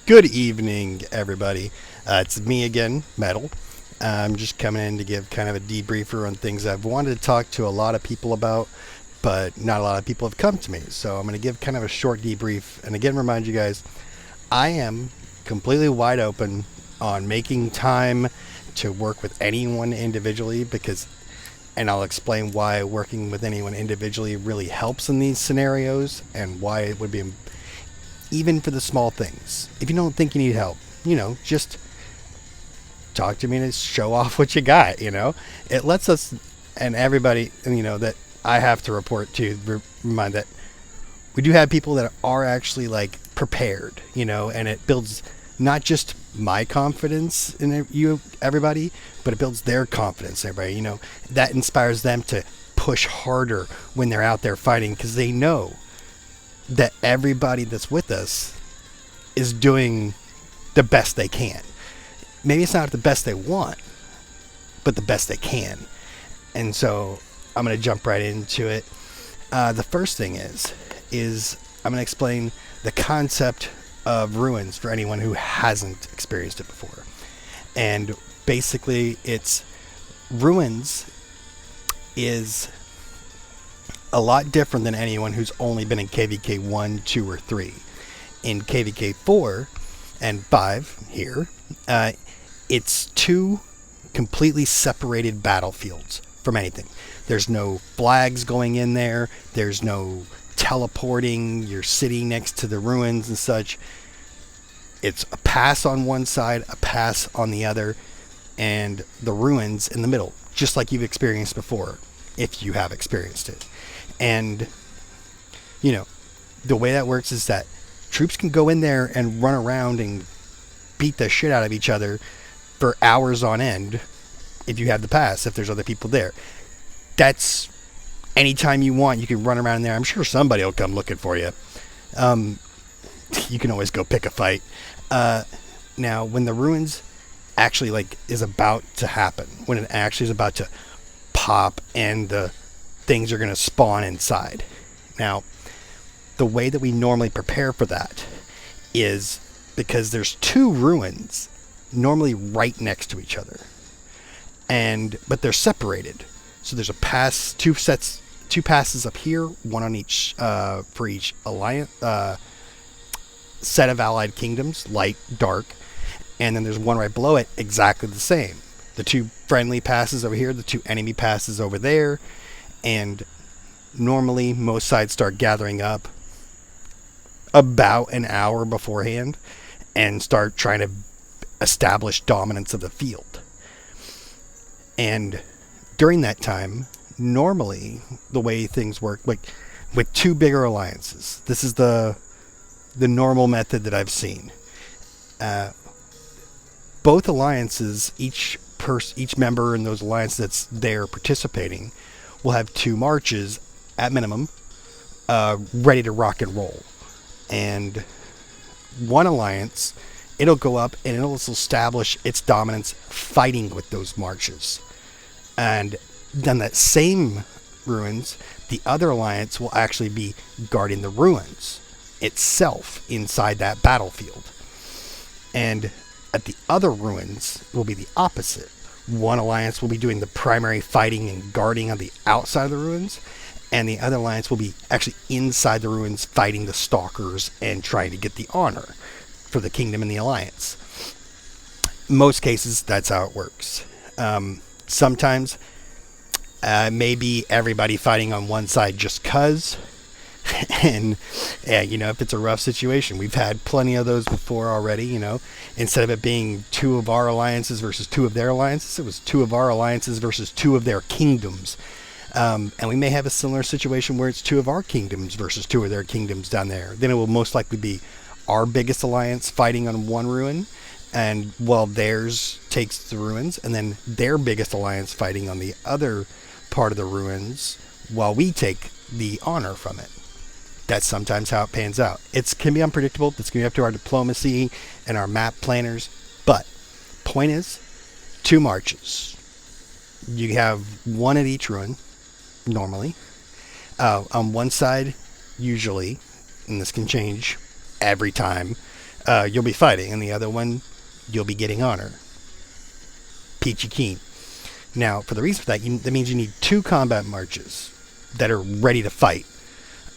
Good evening, everybody. It's me again, Metal. I'm just coming in to give kind of a debriefer on things I've wanted to talk to a lot of people about, but not a lot of people have come to me. So I'm going to give kind of a short debrief and again remind you guys I am completely wide open on making time to work with anyone individually and I'll explain why working with anyone individually really helps in these scenarios and why it would be even for the small things. If you don't think you need help, just talk to me and show off what you got, It lets us and everybody, that I have to report to remind that we do have people that are actually like prepared, and it builds not just my confidence in everybody, but it builds their confidence in everybody, that inspires them to push harder when they're out there fighting because they know that everybody that's with us is doing the best they can. Maybe it's not the best they want, but the best they can. And so I'm going to jump right into it. The first thing is I'm going to explain the concept of ruins for anyone who hasn't experienced it before. And basically, it's ruins is a lot different than anyone who's only been in kvk5, 2, or 3. In kvk4 and 5 here, it's two completely separated battlefields from anything. There's no flags going in there. There's no teleporting. You're sitting next to the ruins and such. It's a pass on one side, a pass on the other, and the ruins in the middle, just like you've experienced before, if you have experienced it. And, the way that works is that troops can go in there and run around and beat the shit out of each other for hours on end if you have the pass, if there's other people there. That's anytime you want, you can run around there. I'm sure somebody will come looking for you. You can always go pick a fight. Now, when the ruins actually is about to happen, when it actually is about to pop and the things are going to spawn inside. Now, the way that we normally prepare for that is because there's two ruins normally right next to each other, but they're separated. So there's two passes up here, one on each for each alliance set of allied kingdoms, light, dark, and then there's one right below it, exactly the same. The two friendly passes over here, the two enemy passes over there. And normally most sides start gathering up about an hour beforehand and start trying to establish dominance of the field. And during that time, normally the way things work, like with two bigger alliances, this is the normal method that I've seen. Both alliances, each member in those alliances that's there participating will have two marches at minimum, ready to rock and roll. And one alliance, it'll go up and it'll establish its dominance fighting with those marches. And then that same ruins, the other alliance will actually be guarding the ruins itself inside that battlefield. And at the other ruins will be the opposite. One alliance will be doing the primary fighting and guarding on the outside of the ruins, and the other alliance will be actually inside the ruins fighting the stalkers and trying to get the honor for the kingdom and the alliance. Most cases, that's how it works. Sometimes, maybe everybody fighting on one side just cause, and if it's a rough situation, we've had plenty of those before already. Instead of it being two of our alliances versus two of their alliances, it was two of our alliances versus two of their kingdoms. And we may have a similar situation where it's two of our kingdoms versus two of their kingdoms down there. Then it will most likely be our biggest alliance fighting on one ruin, and while theirs takes the ruins, and then their biggest alliance fighting on the other part of the ruins while we take the honor from it. That's sometimes how it pans out. It can be unpredictable. It's going to be up to our diplomacy and our map planners. But point is, two marches. You have one at each ruin, normally. On one side, usually, and this can change every time, you'll be fighting, and the other one you'll be getting honor. Peachy keen. Now, for the reason for that, that means you need 2 combat marches that are ready to fight,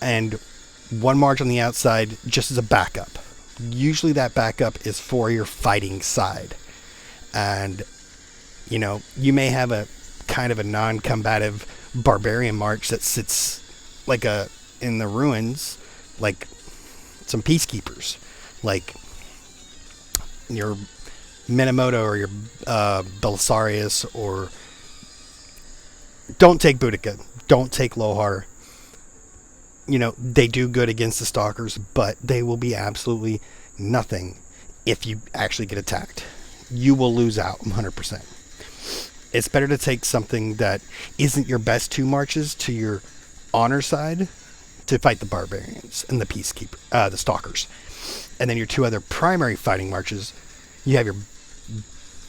and 1 march on the outside just as a backup. Usually that backup is for your fighting side. And, you may have a kind of a non-combative barbarian march that sits like in the ruins, like some peacekeepers, like your Minamoto or your Belisarius, or don't take Boudica, don't take Lohar. They do good against the stalkers, but they will be absolutely nothing if you actually get attacked. You will lose out 100%. It's better to take something that isn't your best 2 marches to your honor side to fight the barbarians and the peacekeeper, the stalkers. And then your 2 other primary fighting marches, you have your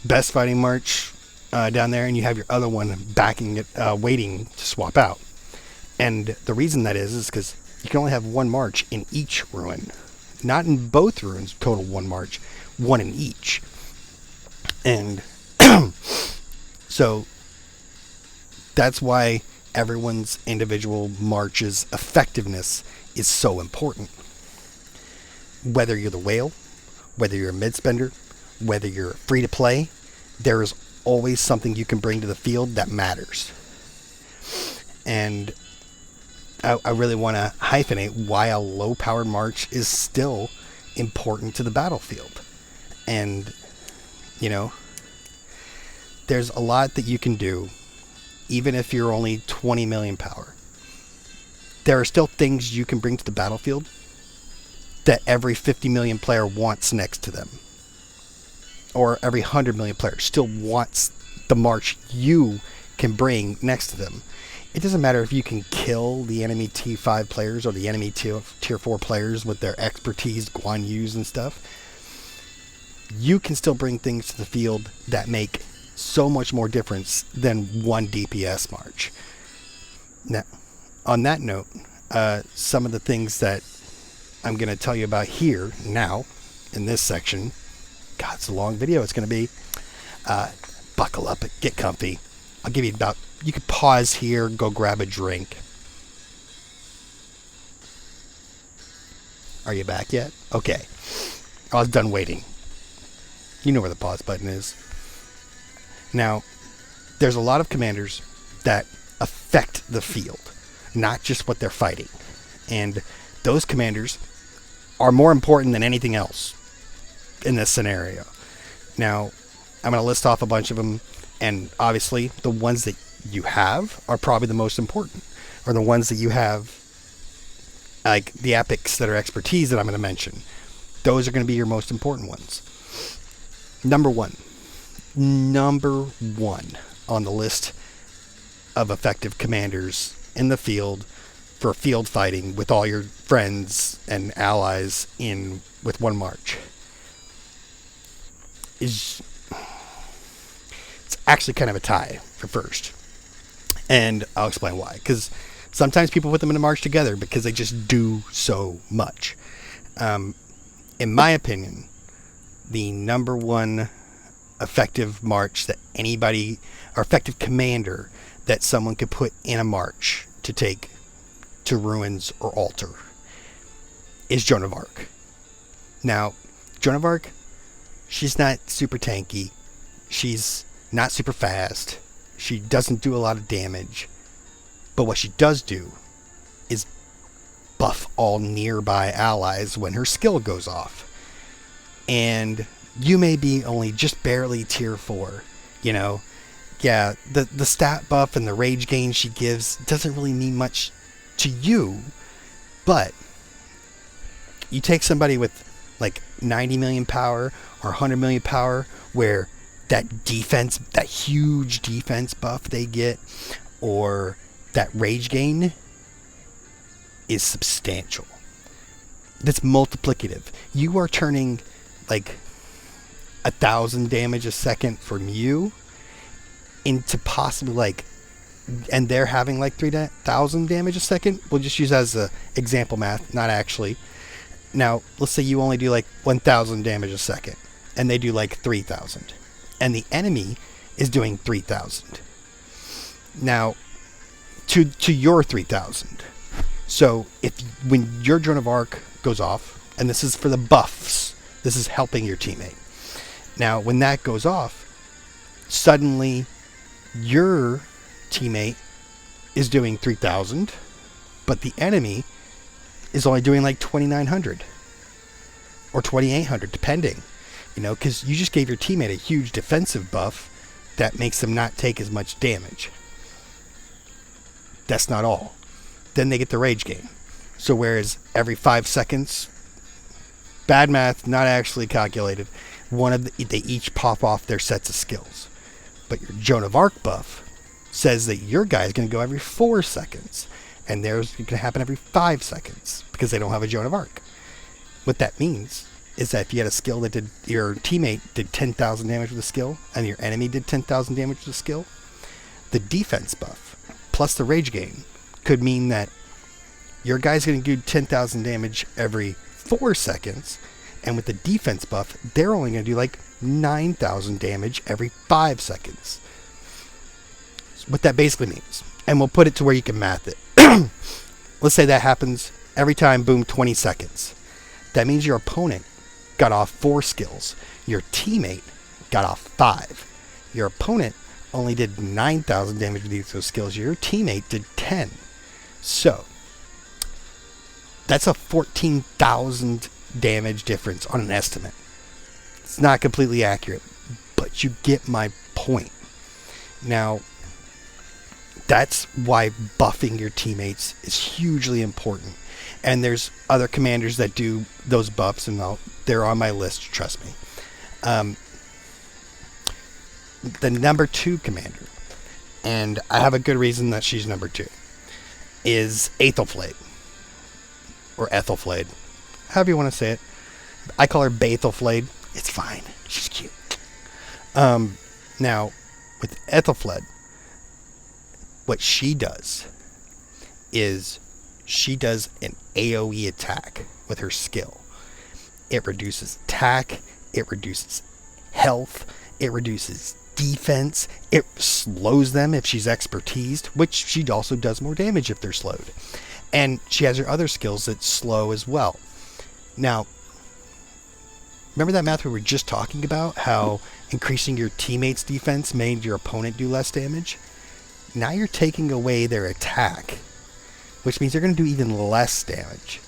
best fighting march down there, and you have your other one backing it, waiting to swap out. And the reason that is because you can only have 1 march in each ruin. Not in both ruins, total 1 march, 1 in each. And so that's why everyone's individual march's effectiveness is so important. Whether you're the whale, whether you're a mid-spender, whether you're free to play, there is always something you can bring to the field that matters. And I really want to hyphenate why a low-powered march is still important to the battlefield. And, there's a lot that you can do, even if you're only 20 million power. There are still things you can bring to the battlefield that every 50 million player wants next to them. Or every 100 million player still wants the march you can bring next to them. It doesn't matter if you can kill the enemy T5 players or the enemy tier 4 players with their expertise, Guan Yus and stuff. You can still bring things to the field that make so much more difference than 1 DPS march. Now, on that note, some of the things that I'm going to tell you about here now in this section. God, it's a long video. It's going to be. Buckle up, get comfy. I'll give you about. You could pause here, go grab a drink. Are you back yet? Okay. I was done waiting. You know where the pause button is. Now, there's a lot of commanders that affect the field, not just what they're fighting. And those commanders are more important than anything else in this scenario. Now, I'm going to list off a bunch of them, and obviously the ones that you have are probably the most important, or the ones that you have, like the epics that are expertise that I'm going to mention. Those are going to be your most important ones. Number one on the list of effective commanders in the field for field fighting with all your friends and allies in with 1 march is, it's actually kind of a tie for first. And I'll explain why. Because sometimes people put them in a march together because they just do so much. In my opinion, the number 1 effective march that anybody, or effective commander that someone could put in a march to take to ruins or altar is Joan of Arc. Now, Joan of Arc, she's not super tanky. She's not super fast. She doesn't do a lot of damage. But what she does do is buff all nearby allies when her skill goes off. And you may be only just barely tier 4, Yeah, the stat buff and the rage gain she gives doesn't really mean much to you, but you take somebody with like 90 million power or 100 million power where that defense, that huge defense buff they get, or that rage gain is substantial. That's multiplicative. You are turning like 1,000 damage a second from you into possibly like, and they're having like 3,000 damage a second. We'll just use that as a example math, not actually. Now, let's say you only do like 1,000 damage a second, and they do like 3,000, and the enemy is doing 3,000. Now, to your 3,000. So if when your Joan of Arc goes off, and this is for the buffs, this is helping your teammate. Now, when that goes off, suddenly your teammate is doing 3,000, but the enemy is only doing like 2,900 or 2,800, depending. Because you just gave your teammate a huge defensive buff that makes them not take as much damage. That's not all. Then they get the rage gain. So whereas every 5 seconds, bad math, not actually calculated, they each pop off their sets of skills. But your Joan of Arc buff says that your guy is going to go every 4 seconds, and theirs is going to happen every 5 seconds because they don't have a Joan of Arc. What that means is that if you had a skill that your teammate did 10,000 damage with a skill, and your enemy did 10,000 damage with a skill, the defense buff plus the rage gain could mean that your guy's going to do 10,000 damage every 4 seconds, and with the defense buff, they're only going to do like 9,000 damage every 5 seconds. So what that basically means, and we'll put it to where you can math it. Let's say that happens every time, boom, 20 seconds. That means your opponent got off 4 skills. Your teammate got off 5. Your opponent only did 9,000 damage with each of those skills. Your teammate did 10. So, that's a 14,000 damage difference on an estimate. It's not completely accurate, but you get my point. Now, that's why buffing your teammates is hugely important. And there's other commanders that do those buffs, and they're on my list, trust me. The number 2 commander, and I have a good reason that she's number 2, is Aethelflaed. Or Ethelflaed. However you want to say it. I call her Baethelflaed. It's fine. She's cute. Now, with Ethelflaed, what she does is she does an AoE attack with her skill. It reduces attack, it reduces health, it reduces defense, it slows them if she's expertised, which she also does more damage if they're slowed. And she has her other skills that slow as well. Now, remember that math we were just talking about? How increasing your teammate's defense made your opponent do less damage? Now you're taking away their attack, which means they're going to do even less damage.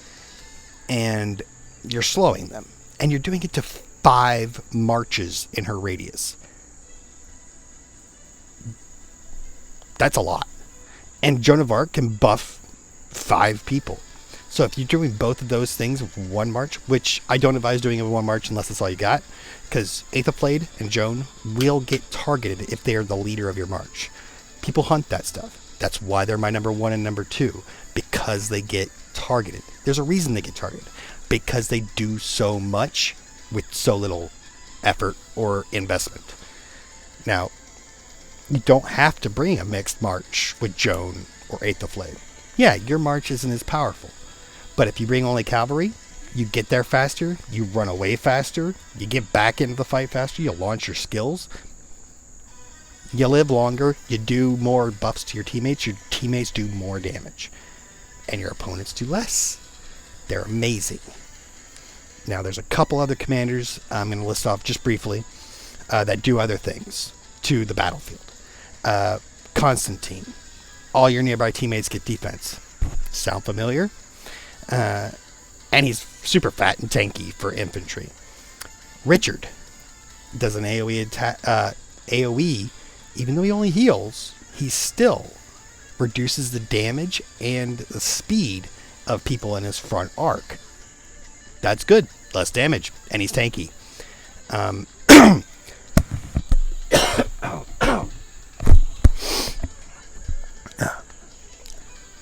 And you're slowing them. And you're doing it to 5 marches in her radius. That's a lot. And Joan of Arc can buff 5 people. So if you're doing both of those things with 1 march, which I don't advise doing in 1 march unless that's all you got, because Aethelflaed and Joan will get targeted if they are the leader of your march. People hunt that stuff. That's why they're my number 1 and number 2, because they get targeted. There's a reason they get targeted, because they do so much with so little effort or investment. Now, you don't have to bring a mixed march with Joan or Aethelflaed. Yeah, your march isn't as powerful. But if you bring only cavalry, you get there faster, you run away faster, you get back into the fight faster, you launch your skills, you live longer, you do more buffs to your teammates do more damage. And your opponents do less. They're amazing. Now, there's a couple other commanders I'm going to list off just briefly that do other things to the battlefield. Constantine. All your nearby teammates get defense. Sound familiar? And he's super fat and tanky for infantry. Richard does an AoE attack. AoE, even though he only heals, he still reduces the damage and the speed of people in his front arc. That's good. Less damage. And he's tanky.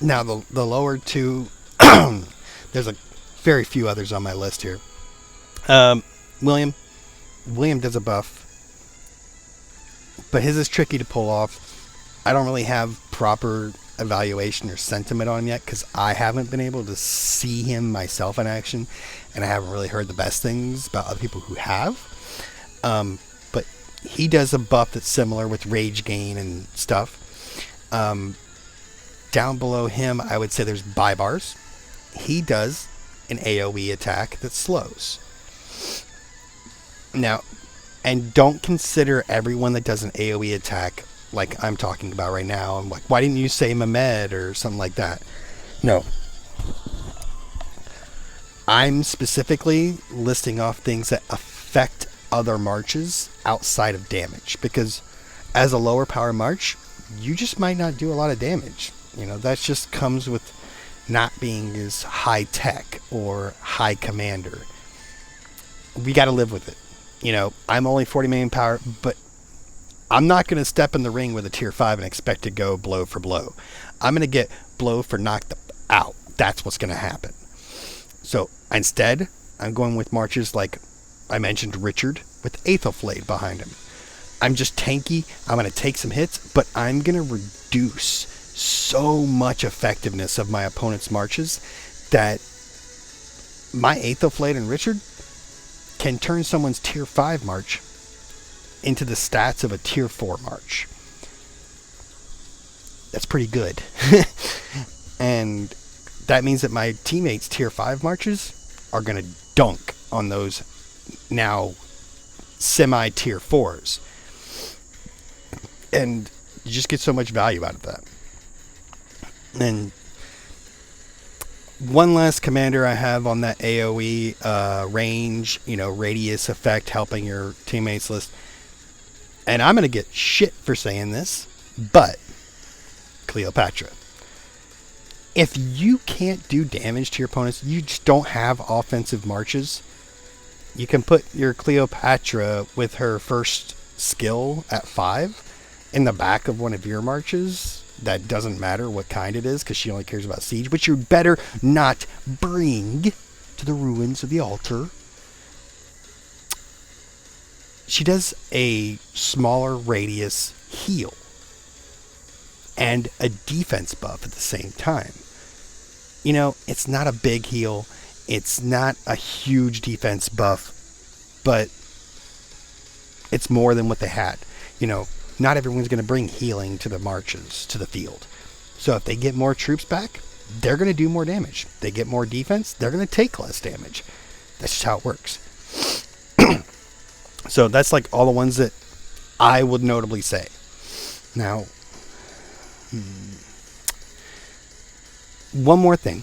Now, the lower 2, there's a very few others on my list here. William does a buff, but his is tricky to pull off. I don't really have proper evaluation or sentiment on him yet, because I haven't been able to see him myself in action, and I haven't really heard the best things about other people who have. But he does a buff that's similar with rage gain and stuff. Down below him, I would say there's Bybars. He does an AoE attack that slows. Now, and don't consider everyone that does an AoE attack like I'm talking about right now. I'm like, why didn't you say Mehmed or something like that? No. I'm specifically listing off things that affect other marches outside of damage, because as a lower power march, you just might not do a lot of damage. You know, that just comes with not being as high tech or high commander. We got to live with it. You know, I'm only 40 million power, but I'm not going to step in the ring with a tier 5 and expect to go blow for blow. I'm going to get blow for knocked out. That's what's going to happen. So instead, I'm going with marches like I mentioned Richard with Aethelflaed behind him. I'm just tanky. I'm going to take some hits, but I'm going to reduce so much effectiveness of my opponent's marches that my Aethelflaed and Richard can turn someone's tier 5 march into the stats of a tier 4 march. That's pretty good. And that means that my teammates' tier 5 marches are going to dunk on those now semi-tier 4s. And you just get so much value out of that. And one last commander I have on that AoE range, radius effect, helping your teammates list. And I'm going to get shit for saying this, but Cleopatra. If you can't do damage to your opponents, you just don't have offensive marches, you can put your Cleopatra with her first skill at 5 in the back of one of your marches. That doesn't matter what kind it is, because she only cares about siege, which you better not bring to the ruins of the altar. She does a smaller radius heal and a defense buff at the same time. It's not a big heal. It's not a huge defense buff, but it's more than what they had. Not everyone's going to bring healing to the marches, to the field. So if they get more troops back, they're going to do more damage. They get more defense, they're going to take less damage. That's just how it works. So that's like all the ones that I would notably say. Now, one more thing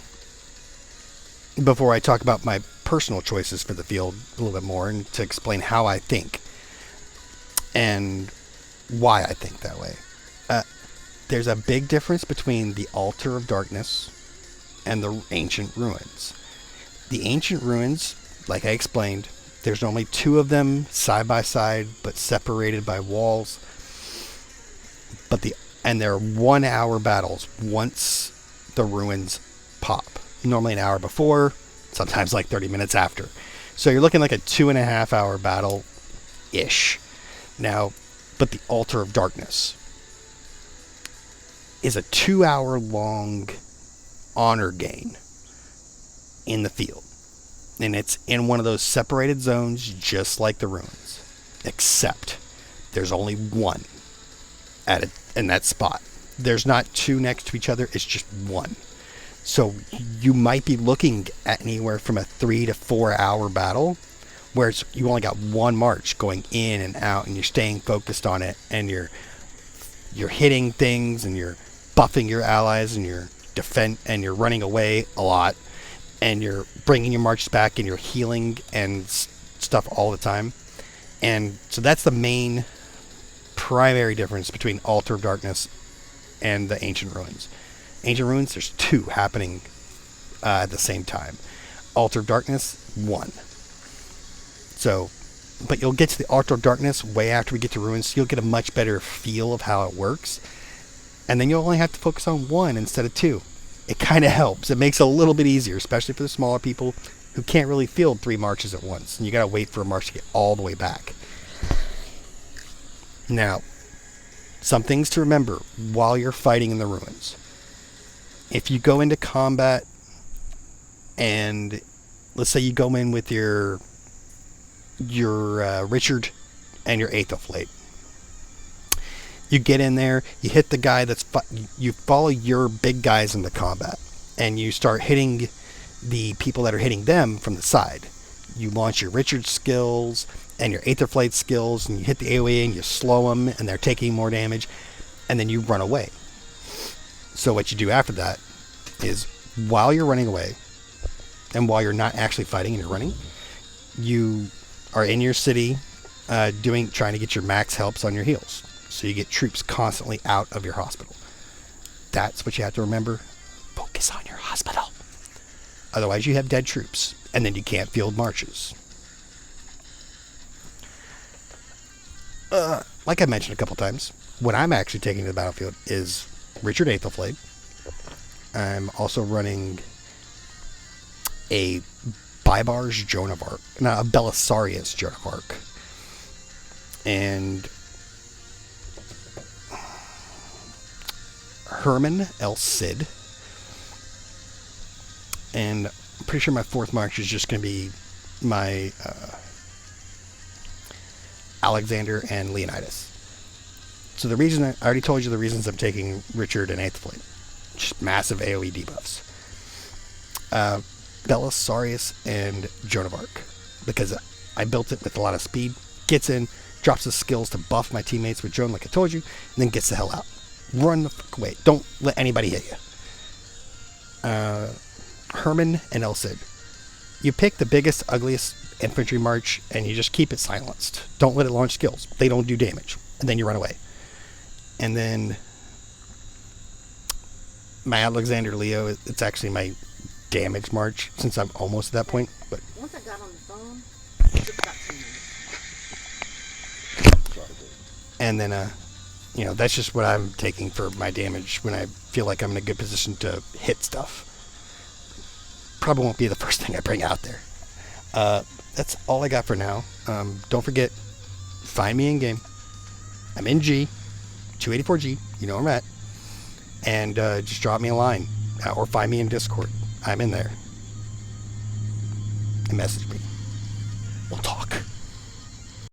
before I talk about my personal choices for the field a little bit more, and to explain how I think and why I think that way. There's a big difference between the Altar of Darkness and the Ancient Ruins. The Ancient Ruins, like I explained, there's normally 2 of them side by side, but separated by walls. And they're 1 hour battles once the ruins pop. Normally an hour before, sometimes like 30 minutes after. So you're looking like a 2.5 hour battle-ish. Now, but the Altar of Darkness is a 2 hour long honor gain in the field. And it's in one of those separated zones, just like the ruins. Except there's only one in that spot. There's not 2 next to each other, it's just 1. So you might be looking at anywhere from a 3 to 4 hour battle, where you only got 1 march going in and out, and you're staying focused on it, and you're hitting things, and you're buffing your allies, and you're running away a lot, and you're bringing your marches back, and you're healing and stuff all the time. And so that's the main primary difference between Altar of Darkness and the Ancient Ruins. Ancient Ruins, there's 2 happening at the same time. Altar of Darkness, 1. So, but you'll get to the Altar of Darkness way after we get to Ruins, so you'll get a much better feel of how it works. And then you'll only have to focus on 1 instead of 2. It kind of helps. It makes it a little bit easier, especially for the smaller people who can't really field 3 marches at once. And you got to wait for a march to get all the way back. Now, some things to remember while you're fighting in the ruins. if you go into combat and let's say you go in with your Richard and your Aethelflate. You get in there, you hit the guy you follow your big guys into combat, and you start hitting the people that are hitting them from the side. You launch your Richard skills and your Aetherflate skills, and you hit the AoE and you slow them, and they're taking more damage, and then you run away. So what you do after that is, while you're running away, and while you're not actually fighting and you're running, you are in your city trying to get your max helps on your heals. So you get troops constantly out of your hospital. That's what you have to remember. Focus on your hospital. Otherwise you have dead troops, and then you can't field marches. Like I mentioned a couple times, what I'm actually taking to the battlefield is Richard Aethelflate. I'm also running a Bibar's Joan of Arc, not a Belisarius Joan of Arc, and Herman El Cid, and I'm pretty sure my fourth march is just going to be my Alexander and Leonidas. So the reason I already told you the reasons I'm taking Richard and Aethelflate, just massive AoE debuffs. Belisarius and Joan of Arc, because I built it with a lot of speed. Gets in, drops the skills to buff my teammates with Joan, like I told you, and then gets the hell out. Run the fuck away. Don't let anybody hit you. Herman and El Cid. You pick the biggest, ugliest infantry march, and you just keep it silenced. Don't let it launch skills. They don't do damage. And then you run away. And then my Alexander Leo, it's actually my damage march, since I'm almost at that point. But once I got on the phone, it took about 2 minutes. And then, that's just what I'm taking for my damage when I feel like I'm in a good position to hit stuff. Probably won't be the first thing I bring out there. That's all I got for now. Don't forget, find me in game. I'm in G, 284G, you know where I'm at. And just drop me a line, or find me in Discord. I'm in there. And message me.